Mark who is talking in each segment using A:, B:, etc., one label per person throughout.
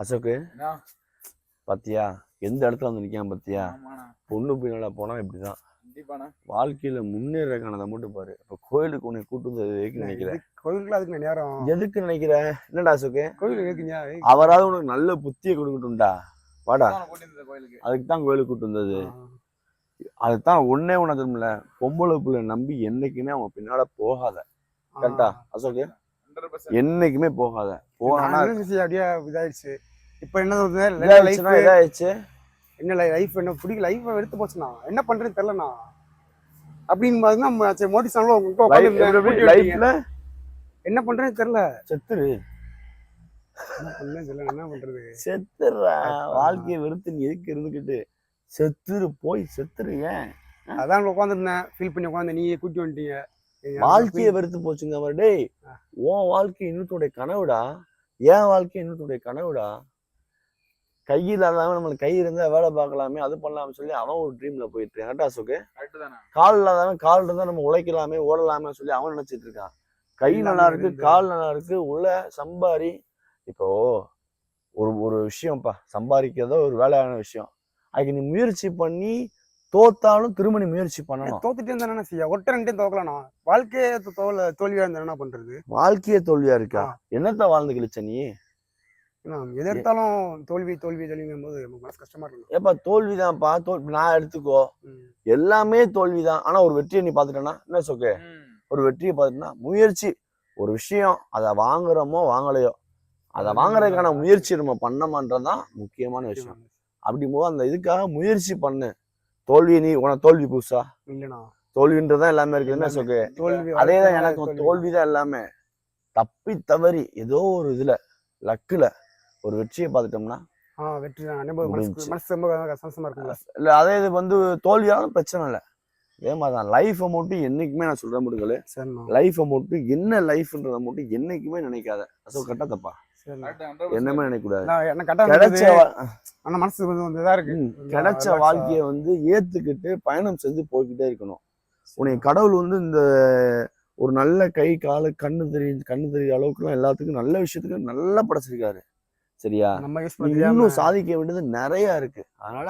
A: அசோக்கு பாத்தியா எந்த இடத்துல வந்து நிக்காம பாத்தியா? பொண்ணு பின்னால போனா இப்படிதான் வாழ்க்கையில முன்னேறக்கானதை மட்டும் பாரு. இப்ப கோயிலுக்கு உன்னை கூட்டு வந்து நினைக்கிறேன்.
B: கோயிலுக்குள்ள அதுக்கு நேரம்
A: எதுக்கு நினைக்கிற? என்னடா அசோக்கு
B: கோயிலுக்கு இருக்குங்க?
A: அவராவது உனக்கு நல்ல புத்தியை கொடுக்கட்டும்டா. வாடா, அதுக்கு தான் கோயிலுக்கு கூட்டு வந்தது. அதுதான் ஒன்னே உனக்குல பொம்பளை பிள்ளை நம்பி என்னைக்குமே அவன் பின்னால போகாத. கரெக்டா அசோக்கு? என்னைக்குமே போகாத. போனா
B: அப்படியே இதாயிடுச்சு. இப்ப என்ன
A: இதாயிடுச்சு.
B: என்ன லைஃப் என்ன பிடிக்க லைஃப் எடுத்து போச்சுண்ணா, என்ன பண்றேன்னு தெரியலண்ணா. அப்படின்னு பாத்தீங்கன்னா மோட்டிவேஷன் என்ன பண்றேன்னு தெரியல.
A: செத்துரு,
B: என்ன பண்றது?
A: செத்துறா. வாழ்க்கையை வெறுத்து நீ எதுக்கு இருந்துக்கிட்டு செத்துரு, போய் செத்துரு. ஏன்
B: அதான் உட்காந்துருந்தேன் ஃபீல் பண்ணி உட்காந்து நீயே கூட்டி வந்துட்டீங்க.
A: வாழ்க்கையை வெறுத்து போச்சுங்க அவர். டேய், உன் வாழ்க்கை இன்னொருடைய கனவுடா, என் வாழ்க்கை இன்னொருடைய கனவுடா. கையில் இல்லாதவன் நம்மளுக்கு கை இருந்தா வேலை பார்க்கலாமே, அது பண்ணலாம்னு சொல்லி அவன் ஒரு ட்ரீம்ல போயிட்டு இருக்கான். கரெக்டா அசோக்கு? கால் இல்லாதவன் கால் இருந்தா நம்ம உழைக்கலாமே ஓடலாமே சொல்லி அவன் நினைச்சிட்டு இருக்கான். கை நல்லா இருக்கு, கால் நல்லா இருக்கு, உள்ள சம்பாரி. இப்போ ஒரு ஒரு விஷயம்ப்பா, சம்பாதிக்கிறதோ ஒரு வேலையான விஷயம். அதுக்கு நீ முயற்சி பண்ணி தோத்தாலும் திரும்ப நீ முயற்சி பண்ணணும்.
B: தோத்துட்டே இருந்தா என்ன செய்ய? ஒட்ட ரெண்டே தோக்கலாம். வாழ்க்கையே தோல்வியா இருந்தா என்ன பண்றது?
A: வாழ்க்கையே தோல்வியா இருக்கா? என்னத்த வாழ்ந்து கிழிச்ச நீ?
B: எது எடுத்தாலும் தோல்வி தோல்வி தோல்விங்கும் போது மனசு கஷ்டமா இருக்கு.
A: ஏப்பா தோல்விதான்ப்பா. நான் எடுத்துக்கோ, எல்லாமே தோல்விதான். ஆனா ஒரு வெற்றியை நீ பாத்துட்டேன்னா என்ன சொக்கு? ஒரு வெற்றியை பார்த்துட்டா முயற்சி, ஒரு விஷயம் அதை வாங்குறோமோ வாங்கலையோ அதை வாங்குறதுக்கான முயற்சி நம்ம பண்ணமான்றதுதான் முக்கியமான விஷயம். அப்படி போது அந்த இதுக்காக முயற்சி பண்ணு. தோல்வி நீ உனக்கு தோல்வி புதுசா
B: இல்லைண்ணா?
A: தோல்வின்றதான் எல்லாமே இருக்கு. என்ன சொக்கு? அதேதான் எனக்கு தோல்விதான் எல்லாமே. தப்பி தவறி ஏதோ ஒரு இதுல லக்குல ஒரு வெற்றியை பார்த்துட்டோம்னா இல்ல, அதே இது வந்து தோல்வியாலும் பிரச்சனை இல்லை. அதே மாதிரிதான் லைஃபை மட்டும் என்னைக்குமே நான் சொல்ற முடியல. லைஃபை மட்டும் என்ன லைஃப்ன்றத மட்டும் என்னைக்குமே நினைக்காத. அசோ கரெக்டா தப்பா? என்னமே நினைக்க கூடாது. கிடைச்ச வாழ்க்கைய வந்து ஏத்துக்கிட்டு பயணம் செஞ்சு போய்கிட்டே இருக்கணும். உன்னை கடவுள் வந்து இந்த ஒரு நல்ல கை காலு கண்ணு தெரிய அளவுக்குலாம் எல்லாத்துக்கும் நல்ல விஷயத்துக்கு நல்லா படைச்சிருக்காரு. சரியா? இன்னும் சாதிக்க வேண்டியது நிறைய இருக்கு. அதனால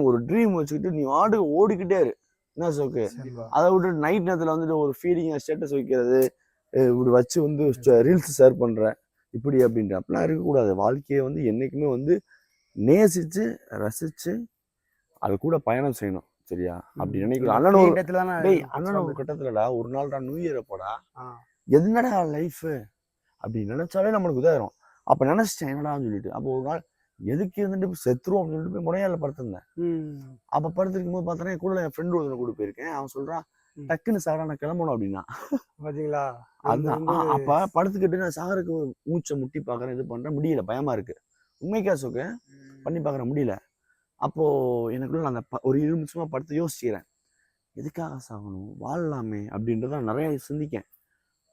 A: ஒரு ட்ரீம் வச்சுக்கிட்டு நீ ஓடிக்கிட்டே இரு. என்ன சோக்கு? அதை விட்டு நைட் நேரத்துல வந்துட்டு ஒரு ஃபீலிங் ஸ்டேட்டஸ் வைக்கிறது, இப்படி வச்சு வந்து ரீல்ஸ் ஷேர் பண்ற இப்படி அப்படின்ற அப்படிலாம் இருக்கக்கூடாது. வாழ்க்கையை வந்து என்னைக்குமே வந்து நேசிச்சு ரசிச்சு அது கூட பயணம் செய்யணும். சரியா? அப்படி நினைக்கிறேன். அண்ணன் ஒரு கட்டத்துலடா ஒரு நாள்டா நியூ இயர் போடா என்னடா லைஃப் அப்படி நினைச்சாலே நம்மளுக்கு உதாயிரும். அப்ப நினைச்சிட்டேன் என்னடான்னு சொல்லிட்டு, அப்போ ஒரு நாள் எதுக்கு இருந்துட்டு செத்துருவோம் அப்படின்னு சொல்லிட்டு போய் முனையால படுத்திருந்தேன். அப்ப படுத்திருக்கும் போது பார்த்தோன்னா என் கூட என் ஃப்ரெண்டு ஒருத்தனை கூட போயிருக்கேன். அவன் சொல்றான், டக்குன்னு சாரா நான் கிளம்பணும் அப்படின்னா. பாத்தீங்களா? அதுதான். அப்ப படுத்துக்கிட்டு நான் சாகருக்கு மூச்சை முட்டி பாக்குறேன், இது பண்றேன், முடியல, பயமா இருக்கு. உண்மைக்கா சொக்க பண்ணி பாக்குறேன், முடியல. அப்போ எனக்குள்ள அந்த ஒரு 20 நிமிஷமா படுத்து யோசிக்கிறேன், எதுக்காக சாகணும், வாழலாமே அப்படின்றத நிறைய சிந்திக்கேன்.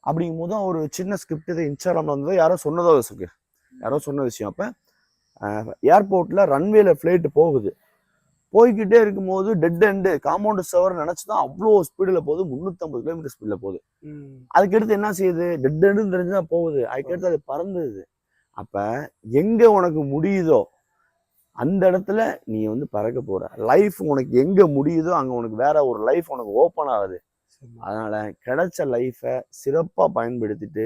A: அப்படிங்கும் போது ஒரு சின்ன ஸ்கிரிப்ட் இதை இன்ஸ்டாகிராம்ல வந்ததோ யாரோ சொன்னதோ சொக்கு, யாரோ சொன்ன விஷயம். அப்ப ஏர்போர்ட்ல ரன்வேல ஃபிளைட் போகுது, போய்கிட்டே இருக்கும்போது டெட் எண்டு காம்பவுண்ட் சவர் நினைச்சுதான் அவ்வளோ ஸ்பீடுல போகுது, 350 கிலோமீட்டர் ஸ்பீட்ல போகுது. அதுக்கடுத்து என்ன செய்யுது, டெட் எண்டுன்னு தெரிஞ்சுதான் போகுது. அதுக்கடுத்து அது பறந்துது. அப்ப எங்க உனக்கு முடியுதோ அந்த இடத்துல நீ வந்து பறக்க போற. லைஃப் உனக்கு எங்க முடியுதோ அங்க உனக்கு வேற ஒரு லைஃப் உனக்கு ஓப்பன் ஆகுது. அதனால கிடைச்ச லைஃபை சிறப்பா பயன்படுத்திட்டு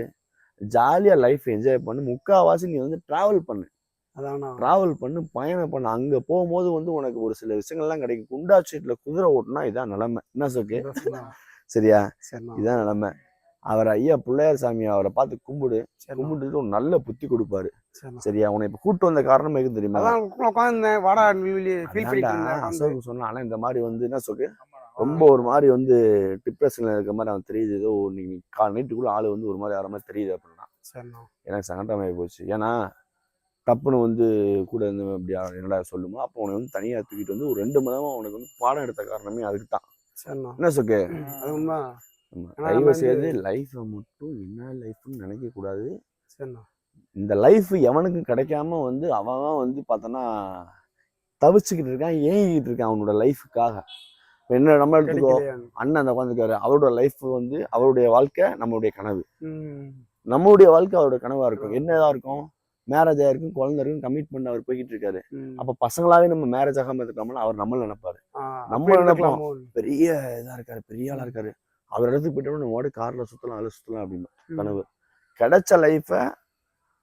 A: ஜாலியா லைஃப் என்ஜாய் பண்ணு. முக்காவாசி நீ வந்து டிராவல் பண்ணு, பயணம் பண்ணு. அங்க போகும்போது வந்து உனக்கு ஒரு சில விஷயங்கள்லாம் கிடைக்கும். குண்டா ஸ்ட்ரீட்ல குதிரை ஓட்டுனா இதான் நிலைமை. என்ன சொக்கு? சரியா? இதான் நிலைமை. அவர் ஐயா பிள்ளையார் சாமி அவரை பார்த்து கும்பிட்டுட்டு ஒரு நல்ல புத்தி கொடுப்பாரு. சரியா? உன்னை இப்ப கூட்டு வந்த காரணம் எதுவும் தெரியுமா? சொன்னா ஆனா இந்த மாதிரி வந்து என்ன சொக்கு ரொம்ப ஒரு மாதிரி வந்து டிப்ரெஷன்ல இருக்க மாதிரி அவன் தெரியுது. ஏதோ நீங்க நைட்டுக்குள்ள ஆளு வந்து ஒரு மாதிரி ஆற மாதிரி தெரியுது அப்படின்னா எனக்கு சங்கடமாகி போச்சு. ஏன்னா தப்புன்னு வந்து கூட இருந்து அப்படி என்னடா சொல்லுமோ அப்போ உனக்கு வந்து தனியா தூக்கிட்டு வந்து ஒரு 2 மணி நேரம் உனக்கு வந்து பாடம் எடுத்த காரணமே அதுக்கு தான். என்ன சொக்கு? தயவு செய்து லைஃபை மட்டும் என்ன லைஃப்னு நினைக்க கூடாது. இந்த லைஃப் எவனுக்கு கிடைக்காம வந்து அவன் வந்து பார்த்தோன்னா தவிச்சுக்கிட்டு இருக்கான், ஏங்கிக்கிட்டு இருக்கான் அவனோட லைஃபுக்காக. என்ன நம்ம எடுத்துக்கோ, அண்ணன் அந்த உட்காந்துக்காரு, அவரோட லைஃப் வந்து அவருடைய வாழ்க்கை நம்மளுடைய கனவு, நம்மளுடைய வாழ்க்கை அவரோட கனவா இருக்கும். என்னதான் இருக்கும்? மேரேஜ் ஆயிருக்கும், குழந்தை இருக்கும், கமிட்மெண்ட் அவர் போய்கிட்டு இருக்காரு.
B: ம்.
A: அப்ப பசங்களாவே நம்ம மேரேஜ் ஆகாம இருக்கோம்னா அவர் நம்மள நினைப்பாரு. நம்ம
B: அப்படி
A: நினைப்போம்
B: இருக்கலாமோ?
A: பெரிய இதா இருக்காரு, பெரிய ஆளா இருக்காரு, அவர் இடத்துக்கு போயிட்டோம்னா நம்ம ஓடி கார்ல சுத்தலாம், அதுல சுத்தலாம் அப்படின்னு கனவு. கிடைச்ச லைஃப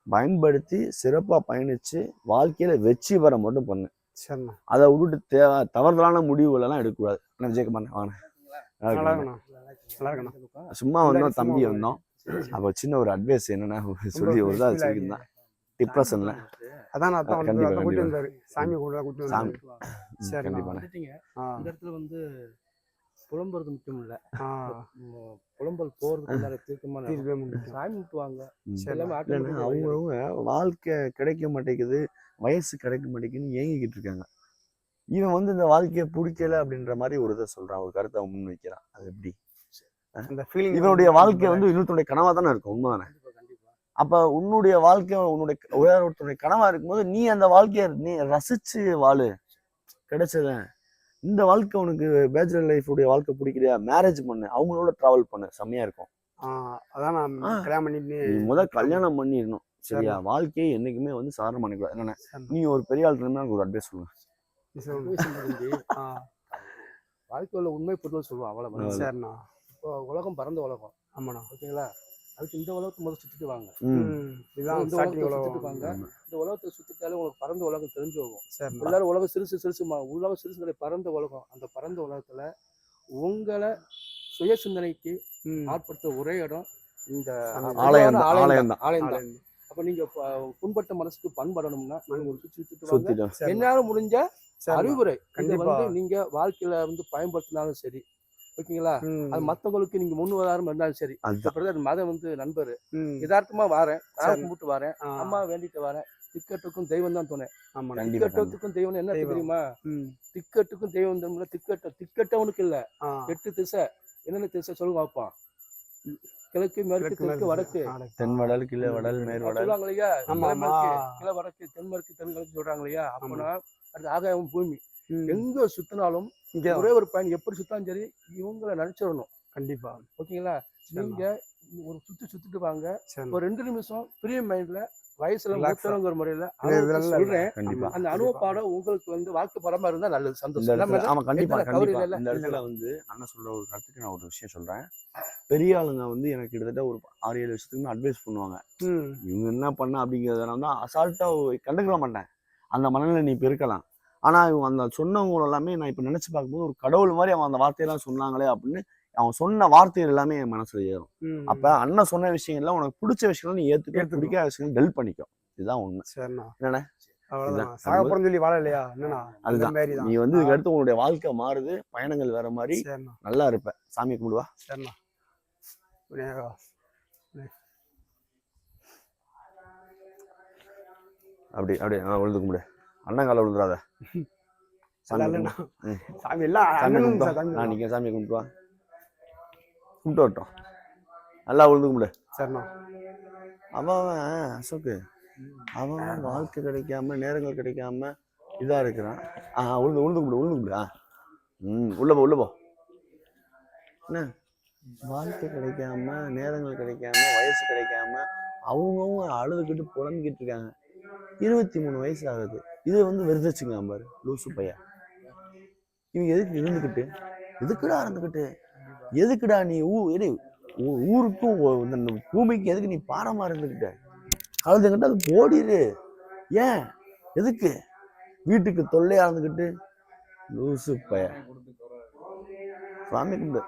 A: பயன்படுத்தி சிறப்பா பயணிச்சு வாழ்க்கையில வெற்றி பெற மட்டும் பண்ணு.
B: சரிண்ணா.
A: அதை விட்டுட்டு தவறுதலான முடிவுகள் எல்லாம் எடுக்கக்கூடாது. என்ன விஜயகுமார் வாங்க.
B: நல்லா இருக்கணும்.
A: சும்மா வந்தோம், தம்பி வந்தோம். அப்ப சின்ன ஒரு அட்வைஸ் என்னன்னா சொல்லி ஒரு தான் வச்சுக்கிருந்தான் டிப்ரெஷன்ல.
B: அதான்
A: கண்டிப்பா
B: கூட்டி
A: கண்டிப்பா
B: வந்தாரு, சாமி கூட கூட்டி வந்தாரு.
A: கண்டிப்பா
C: இந்த இடத்துல வந்து புலம்புறது முக்கியம் இல்ல, புலம்பல் போறதுக்கு தீர்க்கமான சாமி விட்டுவாங்க.
A: அவங்கவுங்க வாழ்க்கை கிடைக்க மாட்டேங்குது, வயசு கிடைக்க மாட்டேங்குதுன்னு ஏங்கிக்கிட்டு இருக்காங்க. இவன் வந்து இந்த வாழ்க்கையை பிடிக்கல அப்படின்ற மாதிரி ஒரு இதை சொல்றான், ஒரு கருத்தை அவன் முன் வைக்கிறான். அது எப்படி இவனுடைய வாழ்க்கை வந்து இன்னொருத்தனுடைய கனவா தானே இருக்கும், உண்மைதானே? அப்ப உன்னுடைய வாழ்க்கை உன்னுடைய வேற ஒருத்தருடைய கனவா இருக்கும்போது நீ அந்த வாழ்க்கையை நீ ரசிச்சு வாழு. கிடைச்சத இந்த வாழ்க்கை உனக்கு பேச்சுலர் லைஃப் உடைய வாழ்க்கை பிடிக்கலையா, மேரேஜ் பண்ணு, அவங்களோட டிராவல் பண்ணு, செம்மையா இருக்கும்.
B: அதான் நான் கல்யாணம் பண்ணிட்டு
A: நீ முதல் கல்யாணம் பண்ணிடணும், சரியா? வாழ்க்கையை என்னைக்குமே வந்து சாதாரண பண்ணிக்கூடாது. என்னன்னா நீ ஒரு பெரிய ஆள் இருந்தா ஒரு அட்வைஸ் சொல்லுங்க.
C: வாழ்க்கையில உண்மை பொருள் சொல்லுவோம், அவ்வளவு.
B: சரிண்ணா.
C: இப்போ உலகம் பறந்த உலகம்.
B: ஆமாண்ணா.
C: ஓகேங்களா? அதுக்கு இந்த உலகத்தை முதல் சுத்திட்டு வாங்க. இந்த உலகத்தை சுத்திட்டாலே உங்களுக்கு பறந்த உலகம் தெரிஞ்சு போகும். எல்லாரும் உலகம் சிறுசு உலகம் சிறுசு பறந்த உலகம். அந்த பறந்த உலகத்துல உங்களை சுய சிந்தனைக்கு ஆட்படுத்த ஒரே இடம் இந்த ஆலயம் தான். அப்ப நீங்க புண்பட்ட மனசுக்கு பண்படணும்னா சுத்திட்டு என்னால முடிஞ்ச அறிவுரை நீங்க வாழ்க்கையில வந்து பயன்படுத்தினாலும் சரி, ஓகேங்களா? அது மத்தவங்களுக்கு நீங்க முன்னுதாரணம் இருந்தாலும் சரி. மதம் வந்து நண்பரு யதார்த்தமா வாரேன், கும்பிட்டு வாரேன், அம்மா வேண்டிட்டு வாரேன். திக்கட்டுக்கும் தெய்வம் தான் துணை. திக்கட்டத்துக்கும் தெய்வம் என்ன தெரியுமா? திக்கட்டுக்கும் தெய்வம் தான். திக்கட்டவனுக்கு இல்ல, 8 திசை. என்னென்ன திசை சொல்லுங்க பாப்பா? கிழக்கு, மேற்கு, தெற்கு, வடக்கு,
A: தென்வடல், கிழ வடல், மேற்வடல்
C: சொல்லுவாங்க இல்லையா? கிழ வடக்கு, தென்மேற்கு, தென்கிழக்கு சொல்றாங்க இல்லையா? அப்பனா அது ஆகாயம் பூமி. எங்க சுத்தினாலும் ஒரே ஒரு பயன் எப்படி சுத்தாலும் சரி, இவங்களை நினைச்சிடணும்.
B: கண்டிப்பா.
C: ஓகேங்களா? நீங்க ஒரு சுத்திட்டு வாங்க. ஒரு 2 நிமிஷம் ஃப்ரீ மைண்ட்ல வயசுல மூத்தவங்கிற முறையில சொல்றேன். அந்த அனுபவப்பாடம் உங்களுக்கு வந்து வாழ்க்கை பரமா இருந்தா நல்லது, சந்தோஷம்.
A: ஆமா கண்டிப்பா கண்டிப்பா. இந்த இடத்துல வந்து அண்ணன் சொல்ற ஒரு கருத்துக்கு நான் ஒரு விஷயம் சொல்றேன். பெரிய ஆளுங்க வந்து எனக்கு கிட்டத்தட்ட ஒரு 6-7 வருஷத்துக்கு அட்வைஸ் பண்ணுவாங்க. இவங்க என்ன பண்ண அப்படிங்கிறத வந்து அசால்ட்டா கண்டுக்கிற மாட்டேன். அந்த மனநிலை நீ இப்ப இருக்கலாம். ஆனா இவங்க அந்த சொன்னவங்க எல்லாமே நான் இப்ப நினைச்சு பார்க்கும்போது ஒரு கடவுள் மாதிரி அவன் அந்த வார்த்தையெல்லாம் சொன்னாங்களே அப்படின்னு அவன் சொன்ன வார்த்தைகள் எல்லாமே என் மனசுல ஏறும். அப்ப அண்ணன் சொன்ன விஷயம் எல்லாம் உனக்கு பிடிச்ச விஷயம் நீ ஏத்துக்க, பிடிக்காத விஷயம் டெல் பண்ணிக்கும். இதுதான் உண்மை. என்னண்ணே? அதுதான் நீ வந்து இதுக்கு அடுத்து உன்னுடைய வாழ்க்கை மாறுது, பயணங்கள் வேற மாதிரி நல்லா இருப்ப. சாமி கும்பிடுவா. அப்படி அப்படியே விழுந்து கும்பிடு. அண்ணன் கால விழுந்துடாத. சாமி எல்லாம் நீங்க சாமி கும்பிட்டுவா, கும்பிட்டு வரட்டும். நல்லா விழுந்து கும்பிடு. அவன் அசோக்கு அவன் வாழ்க்கை கிடைக்காம நேரங்கள் கிடைக்காம இதா இருக்கிறான். உழுந்து கும்பிடு. உள்ள போ. என்ன வாழ்க்கை கிடைக்காம நேரங்கள் கிடைக்காம வயசு கிடைக்காம அவங்கவுங்க அழுதுகிட்டு புலம்பிக்கிட்டு இருக்காங்க. 23 வயசு ஆகுது. இது வந்து வெறுதச்சுங்க பாரு லூசு பையன். இவங்க எதுக்கு இருந்துக்கிட்டு, எதுக்குடா நீ ஊருக்கும் பூமிக்கு எதுக்கு நீ பாரமா இருந்துக்கிட்ட? கழுதுங்கிட்ட அது போடிடு. ஏன் எதுக்கு வீட்டுக்கு தொல்லையா இருந்துக்கிட்டு? லூசு பையன். சாமி கும்பிடு.